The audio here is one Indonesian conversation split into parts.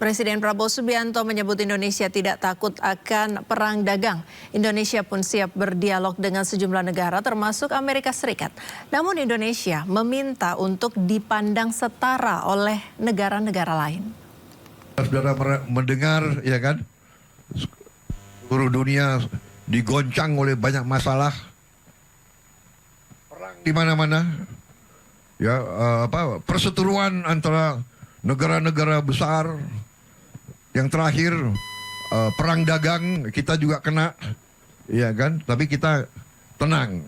Presiden Prabowo Subianto menyebut Indonesia tidak takut akan perang dagang. Indonesia pun siap berdialog dengan sejumlah negara termasuk Amerika Serikat. Namun Indonesia meminta untuk dipandang setara oleh negara-negara lain. Saudara mendengar, ya kan, seluruh dunia digoncang oleh banyak masalah, perang di mana-mana, ya, perseteruan antara negara-negara besar. Yang terakhir perang dagang kita juga kena, ya kan? Tapi kita tenang,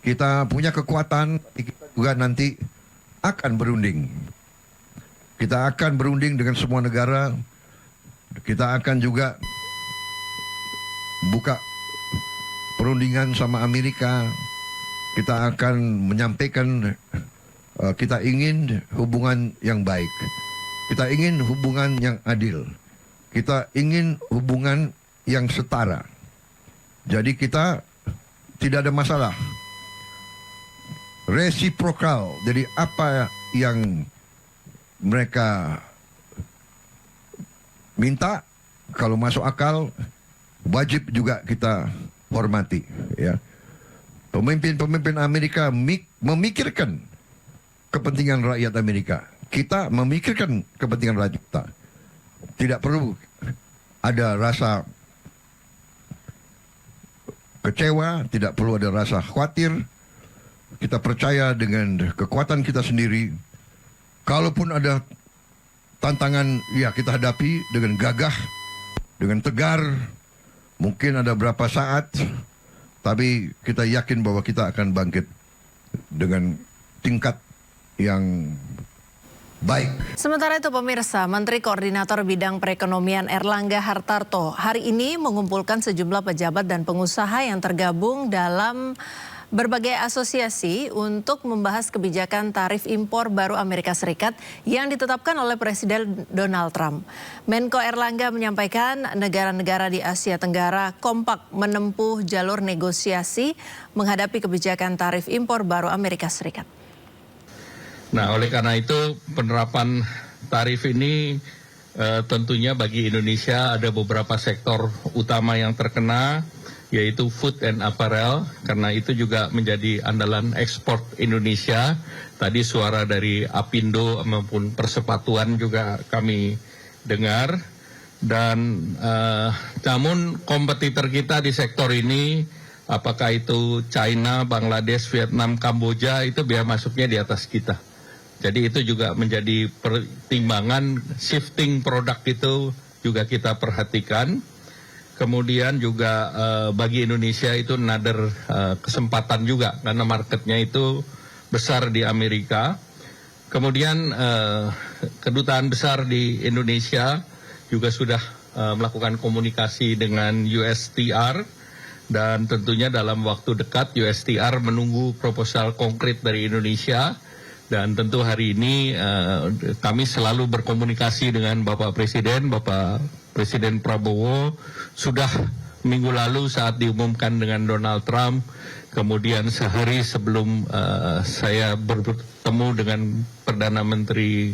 kita punya kekuatan, kita juga nanti akan berunding. Kita akan berunding dengan semua negara. Kita akan juga buka perundingan sama Amerika. Kita akan menyampaikan kita ingin hubungan yang baik. Kita ingin hubungan yang adil. Kita ingin hubungan yang setara. Jadi kita tidak ada masalah. Resiprokal. Jadi apa yang mereka minta, kalau masuk akal, wajib juga kita hormati. Ya. Pemimpin-pemimpin Amerika memikirkan kepentingan rakyat Amerika. Kita memikirkan kepentingan rakyat kita. Tidak perlu ada rasa kecewa, tidak perlu ada rasa khawatir. Kita percaya dengan kekuatan kita sendiri. Kalaupun ada tantangan, ya kita hadapi dengan gagah, dengan tegar. Mungkin ada berapa saat, tapi kita yakin bahwa kita akan bangkit dengan tingkat yang baik. Sementara itu pemirsa, Menteri Koordinator Bidang Perekonomian Erlangga Hartarto hari ini mengumpulkan sejumlah pejabat dan pengusaha yang tergabung dalam berbagai asosiasi untuk membahas kebijakan tarif impor baru Amerika Serikat yang ditetapkan oleh Presiden Donald Trump. Menko Erlangga menyampaikan negara-negara di Asia Tenggara kompak menempuh jalur negosiasi menghadapi kebijakan tarif impor baru Amerika Serikat. Nah, oleh karena itu penerapan tarif ini tentunya bagi Indonesia ada beberapa sektor utama yang terkena, yaitu food and apparel, karena itu juga menjadi andalan ekspor Indonesia. Tadi suara dari Apindo maupun Persepatuan juga kami dengar. Dan namun kompetitor kita di sektor ini, apakah itu China, Bangladesh, Vietnam, Kamboja, itu biaya masuknya di atas kita. Jadi itu juga menjadi pertimbangan, shifting produk itu juga kita perhatikan. Kemudian juga bagi Indonesia itu another kesempatan juga karena marketnya itu besar di Amerika. Kemudian kedutaan besar di Indonesia juga sudah melakukan komunikasi dengan USTR dan tentunya dalam waktu dekat USTR menunggu proposal konkret dari Indonesia. Dan tentu hari ini kami selalu berkomunikasi dengan Bapak Presiden Prabowo. Sudah minggu lalu saat diumumkan dengan Donald Trump, kemudian sehari sebelum saya bertemu dengan Perdana Menteri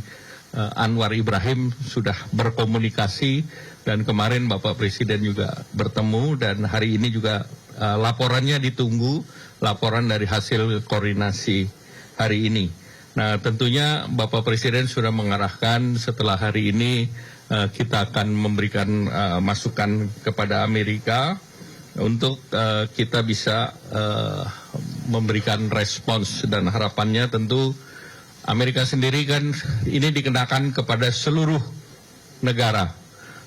Anwar Ibrahim sudah berkomunikasi, dan kemarin Bapak Presiden juga bertemu, dan hari ini juga laporannya ditunggu, laporan dari hasil koordinasi hari ini. Nah, tentunya Bapak Presiden sudah mengarahkan setelah hari ini kita akan memberikan masukan kepada Amerika untuk kita bisa memberikan respons, dan harapannya tentu Amerika sendiri kan ini dikenakan kepada seluruh negara.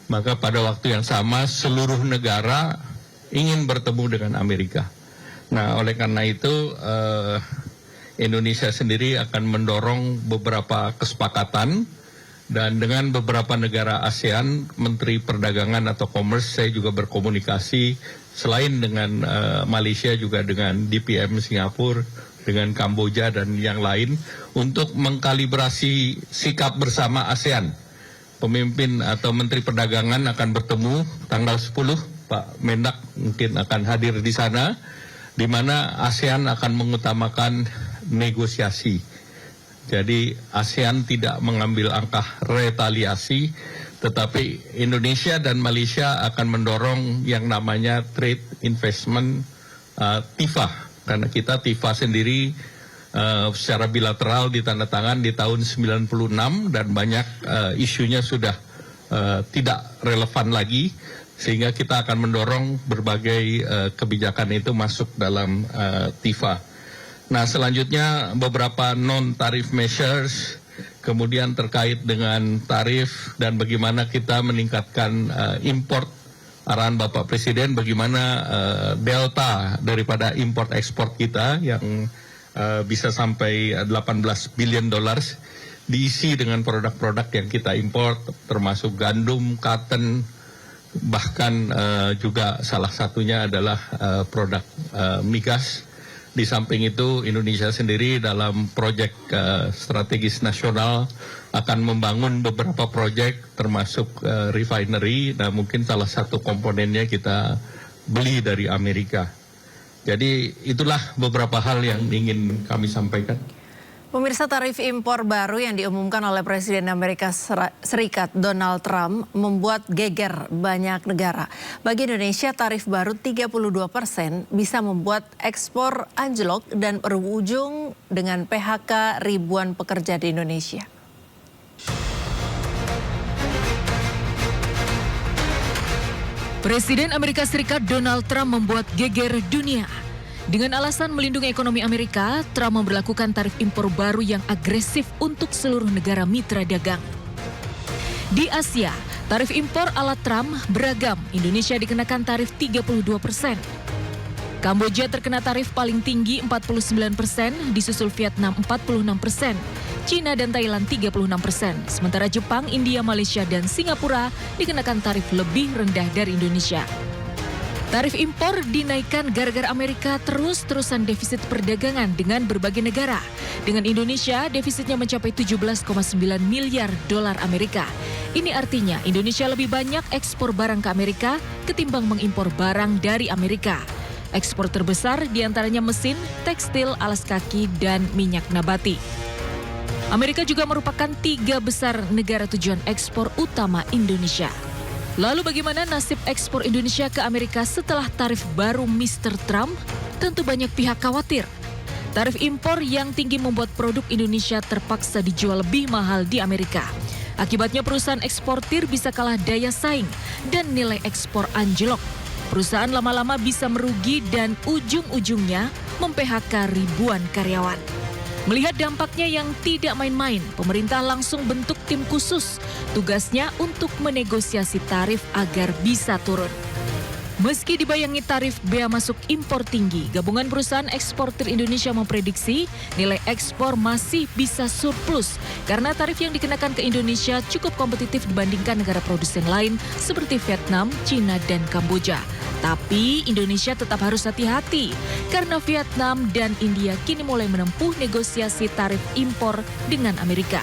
Maka pada waktu yang sama seluruh negara ingin bertemu dengan Amerika. Nah, oleh karena itu Indonesia sendiri akan mendorong beberapa kesepakatan, dan dengan beberapa negara ASEAN, Menteri Perdagangan atau Commerce saya juga berkomunikasi, selain dengan Malaysia juga dengan DPM Singapura, dengan Kamboja dan yang lain, untuk mengkalibrasi sikap bersama ASEAN. Pemimpin atau Menteri Perdagangan akan bertemu tanggal 10, Pak Mendak mungkin akan hadir di sana, di mana ASEAN akan mengutamakan negosiasi. Jadi ASEAN tidak mengambil langkah retaliasi, Tetapi Indonesia dan Malaysia akan mendorong yang namanya trade investment TIFA, karena kita TIFA sendiri secara bilateral ditandatangan di tahun 96 dan banyak isunya sudah tidak relevan lagi, sehingga kita akan mendorong berbagai kebijakan itu masuk dalam TIFA. Nah, selanjutnya beberapa non-tarif measures, kemudian terkait dengan tarif dan bagaimana kita meningkatkan import. Arahan Bapak Presiden bagaimana delta daripada import ekspor kita yang bisa sampai 18 billion dollars diisi dengan produk-produk yang kita import, termasuk gandum, cotton, bahkan juga salah satunya adalah produk migas. Di samping itu Indonesia sendiri dalam proyek strategis nasional akan membangun beberapa proyek termasuk refinery. Nah, mungkin salah satu komponennya kita beli dari Amerika. Jadi itulah beberapa hal yang ingin kami sampaikan. Pemirsa, tarif impor baru yang diumumkan oleh Presiden Amerika Serikat Donald Trump membuat geger banyak negara. Bagi Indonesia, tarif baru 32% bisa membuat ekspor anjlok dan berujung dengan PHK ribuan pekerja di Indonesia. Presiden Amerika Serikat Donald Trump membuat geger dunia. Dengan alasan melindungi ekonomi Amerika, Trump memberlakukan tarif impor baru yang agresif untuk seluruh negara mitra dagang. Di Asia, tarif impor ala Trump beragam. Indonesia dikenakan tarif 32%. Kamboja terkena tarif paling tinggi 49%, disusul Vietnam 46%, Cina dan Thailand 36%. Sementara Jepang, India, Malaysia, dan Singapura dikenakan tarif lebih rendah dari Indonesia. Tarif impor dinaikkan gara-gara Amerika terus-terusan defisit perdagangan dengan berbagai negara. Dengan Indonesia, defisitnya mencapai 17,9 miliar dolar Amerika. Ini artinya Indonesia lebih banyak ekspor barang ke Amerika ketimbang mengimpor barang dari Amerika. Ekspor terbesar diantaranya mesin, tekstil, alas kaki, dan minyak nabati. Amerika juga merupakan 3 besar negara tujuan ekspor utama Indonesia. Lalu bagaimana nasib ekspor Indonesia ke Amerika setelah tarif baru Mr. Trump? Tentu banyak pihak khawatir. Tarif impor yang tinggi membuat produk Indonesia terpaksa dijual lebih mahal di Amerika. Akibatnya perusahaan eksportir bisa kalah daya saing dan nilai ekspor anjlok. Perusahaan lama-lama bisa merugi dan ujung-ujungnya mem-PHK ribuan karyawan. Melihat dampaknya yang tidak main-main, pemerintah langsung bentuk tim khusus. Tugasnya untuk menegosiasi tarif agar bisa turun. Meski dibayangi tarif bea masuk impor tinggi, gabungan perusahaan eksportir Indonesia memprediksi nilai ekspor masih bisa surplus karena tarif yang dikenakan ke Indonesia cukup kompetitif dibandingkan negara produsen lain seperti Vietnam, Cina, dan Kamboja. Tapi Indonesia tetap harus hati-hati karena Vietnam dan India kini mulai menempuh negosiasi tarif impor dengan Amerika.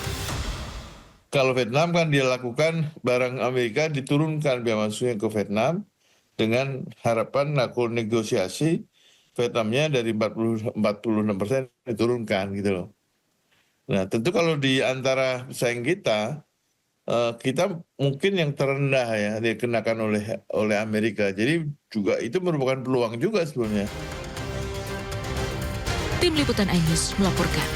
Kalau Vietnam kan dia lakukan barang Amerika diturunkan bea masuknya ke Vietnam dengan harapan negosiasi Vietnamnya dari 46% diturunkan gitu loh. Nah tentu kalau di antara pesaing kita mungkin yang terendah ya dikenakan oleh Amerika. Jadi juga itu merupakan peluang juga sebenarnya. Tim Liputan iNews melaporkan.